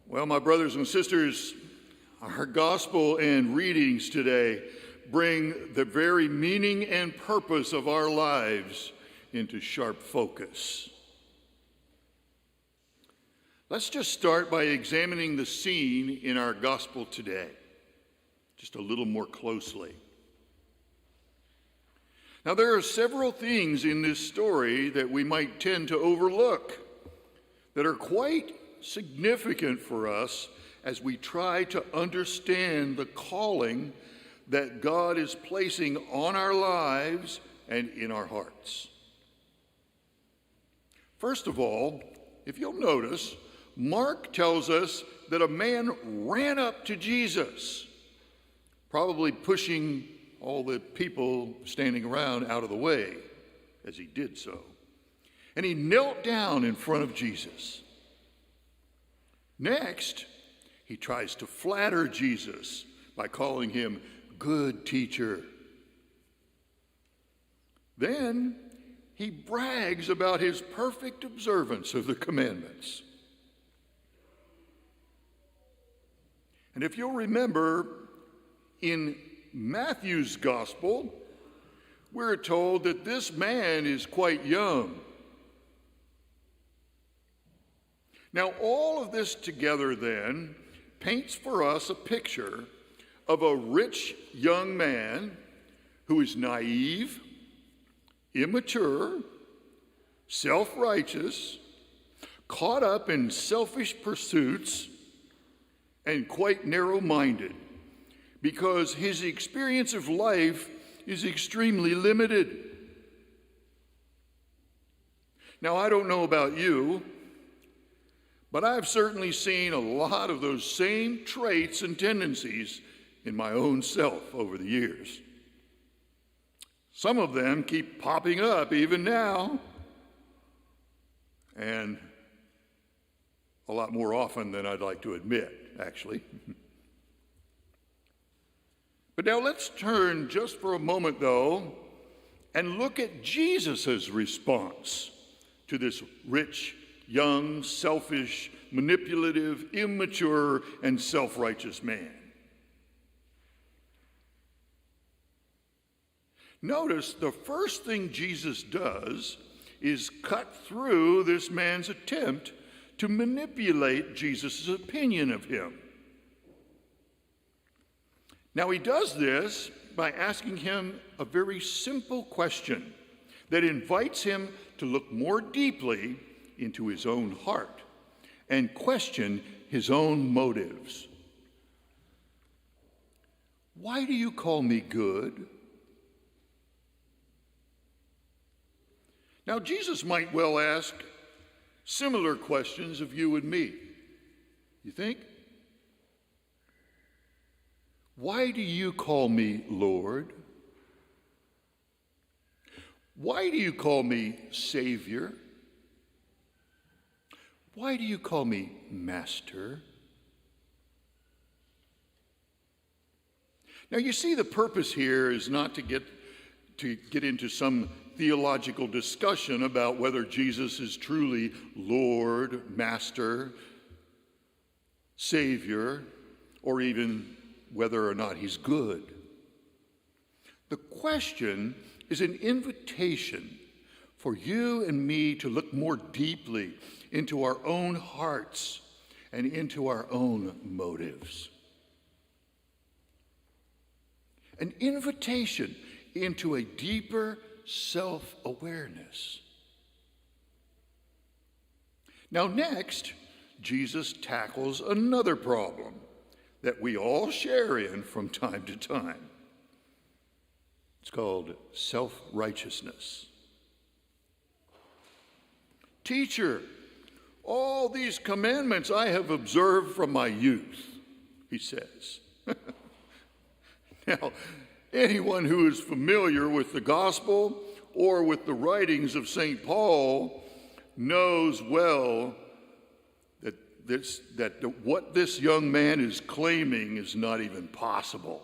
Well, my brothers and sisters, our gospel and readings today bring the very meaning and purpose of our lives into sharp focus. Let's just start by examining the scene in our gospel today, just a little more closely. Now, there are several things in this story that we might tend to overlook that are quite significant for us as we try to understand the calling that God is placing on our lives and in our hearts. First of all, if you'll notice, Mark tells us that a man ran up to Jesus, probably pushing all the people standing around out of the way as he did so. And he knelt down in front of Jesus. Next, he tries to flatter Jesus by calling him good teacher. Then he brags about his perfect observance of the commandments. And if you'll remember, in Matthew's gospel, we're told that this man is quite young. Now, all of this together then paints for us a picture of a rich young man who is naive, immature, self-righteous, caught up in selfish pursuits, and quite narrow-minded, because his experience of life is extremely limited. Now, I don't know about you, but I've certainly seen a lot of those same traits and tendencies in my own self over the years. Some of them keep popping up even now, and a lot more often than I'd like to admit, actually. But now let's turn just for a moment, though, and look at Jesus' response to this rich, young, selfish, manipulative, immature, and self-righteous man. Notice the first thing Jesus does is cut through this man's attempt to manipulate Jesus' opinion of him. Now, he does this by asking him a very simple question that invites him to look more deeply into his own heart and question his own motives. Why do you call me good? Now, Jesus might well ask similar questions of you and me. You think? Why do you call me Lord? Why do you call me Savior? Why do you call me Master? Now, you see, the purpose here is not to get into some theological discussion about whether Jesus is truly Lord, Master, Savior, or even whether or not he's good. The question is an invitation for you and me to look more deeply into our own hearts and into our own motives. An invitation into a deeper self-awareness. Now, next, Jesus tackles another problem that we all share in from time to time. It's called self-righteousness. Teacher, all these commandments I have observed from my youth, he says. Now, anyone who is familiar with the gospel or with the writings of St. Paul knows well that what this young man is claiming is not even possible.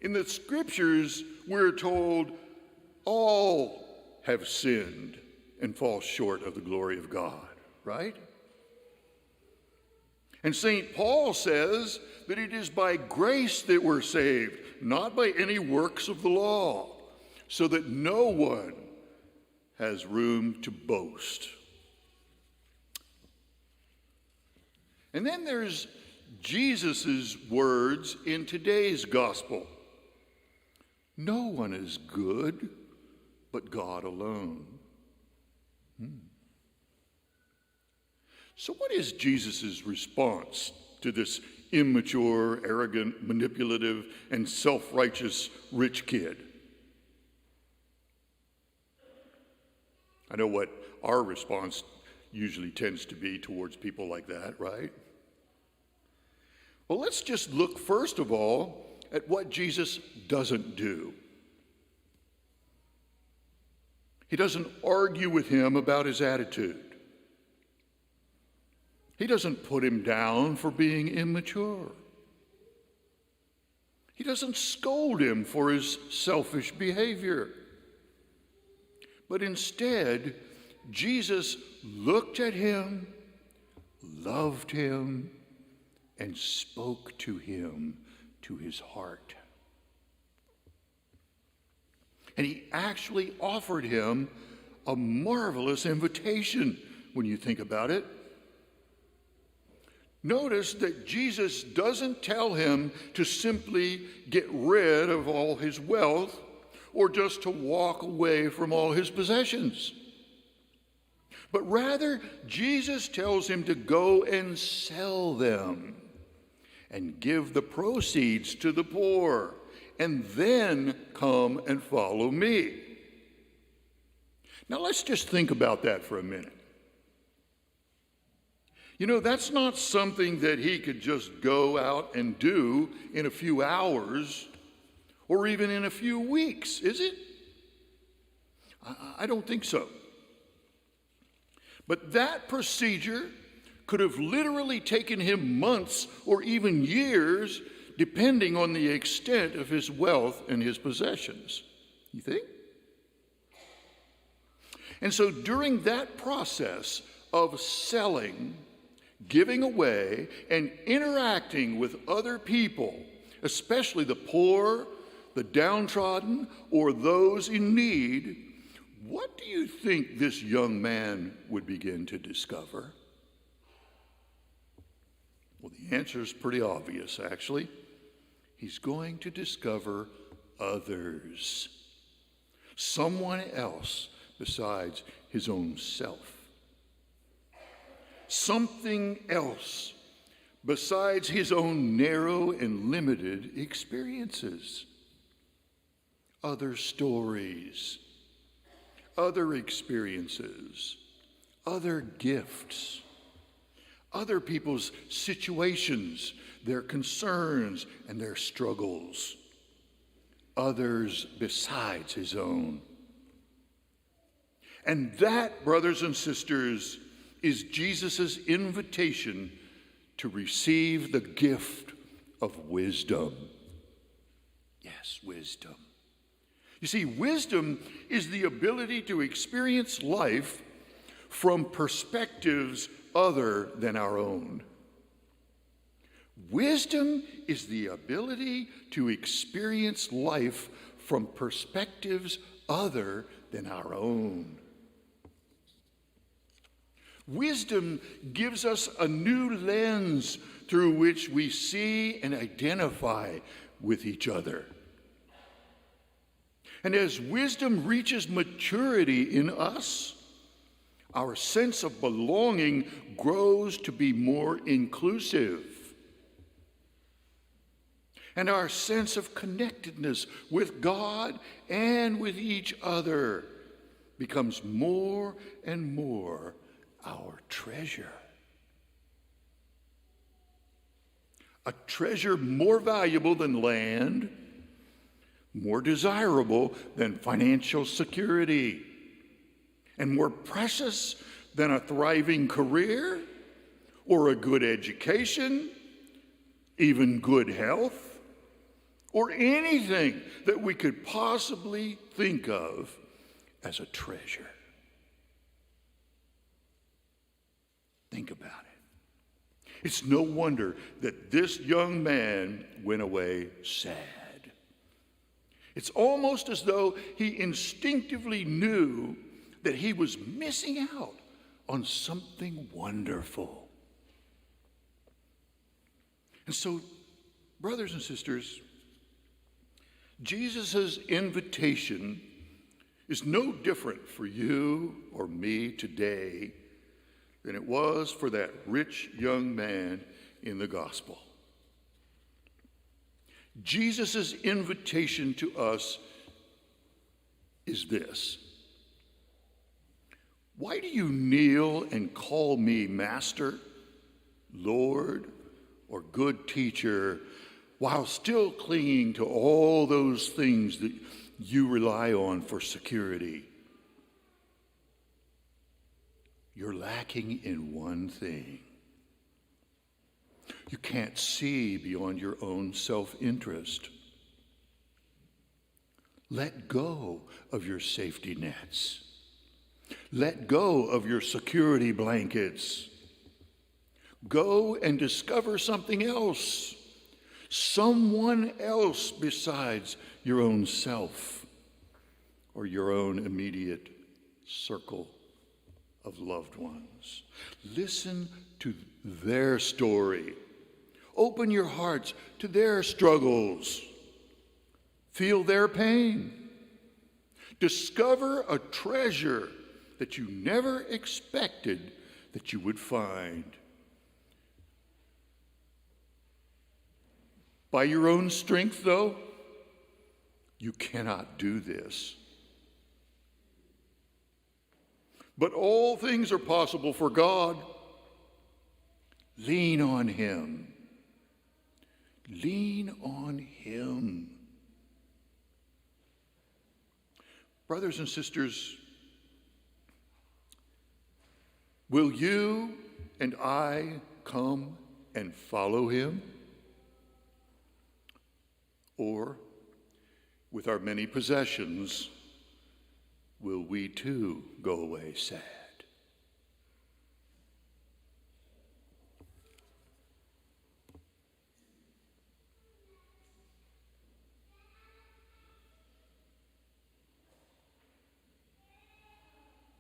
In the scriptures, we're told all have sinned and fall short of the glory of God, right? And St. Paul says that it is by grace that we're saved, not by any works of the law, so that no one has room to boast. And then there's Jesus' words in today's gospel. No one is good but God alone. So what is Jesus' response to this immature, arrogant, manipulative, and self-righteous rich kid? I know what our response usually tends to be towards people like that, right? Well, let's just look first of all at what Jesus doesn't do. He doesn't argue with him about his attitude. He doesn't put him down for being immature. He doesn't scold him for his selfish behavior. But instead, Jesus looked at him, loved him, and spoke to him, to his heart. And he actually offered him a marvelous invitation when you think about it. Notice that Jesus doesn't tell him to simply get rid of all his wealth or just to walk away from all his possessions. But rather, Jesus tells him to go and sell them and give the proceeds to the poor, and then come and follow me. Now let's just think about that for a minute. You know, that's not something that he could just go out and do in a few hours or even in a few weeks, is it? I don't think so. But that procedure could have literally taken him months or even years, depending on the extent of his wealth and his possessions. You think? And so during that process of selling, giving away, and interacting with other people, especially the poor, the downtrodden, or those in need, what do you think this young man would begin to discover? Well, the answer is pretty obvious, actually. He's going to discover others, someone else besides his own self. Something else besides his own narrow and limited experiences. Other stories, other experiences, other gifts, other people's situations, their concerns and their struggles, others besides his own. And that, brothers and sisters, is Jesus' invitation to receive the gift of wisdom. Yes, wisdom. You see, wisdom is the ability to experience life from perspectives other than our own. Wisdom is the ability to experience life from perspectives other than our own. Wisdom gives us a new lens through which we see and identify with each other. And as wisdom reaches maturity in us, our sense of belonging grows to be more inclusive. And our sense of connectedness with God and with each other becomes more and more our treasure. A treasure more valuable than land, more desirable than financial security, and more precious than a thriving career or a good education, even good health, or anything that we could possibly think of as a treasure. Think about it. It's no wonder that this young man went away sad. It's almost as though he instinctively knew that he was missing out on something wonderful. And so, brothers and sisters, Jesus' invitation is no different for you or me today than it was for that rich young man in the gospel. Jesus' invitation to us is this: why do you kneel and call me Master, Lord, or good teacher, while still clinging to all those things that you rely on for security? You're lacking in one thing. You can't see beyond your own self-interest. Let go of your safety nets. Let go of your security blankets. Go and discover something else, someone else besides your own self or your own immediate circle of loved ones. Listen to their story. Open your hearts to their struggles. Feel their pain. Discover a treasure that you never expected that you would find. By your own strength, though, you cannot do this. But all things are possible for God. Lean on Him. Lean on Him. Brothers and sisters, will you and I come and follow Him? Or, with our many possessions, will we too go away sad?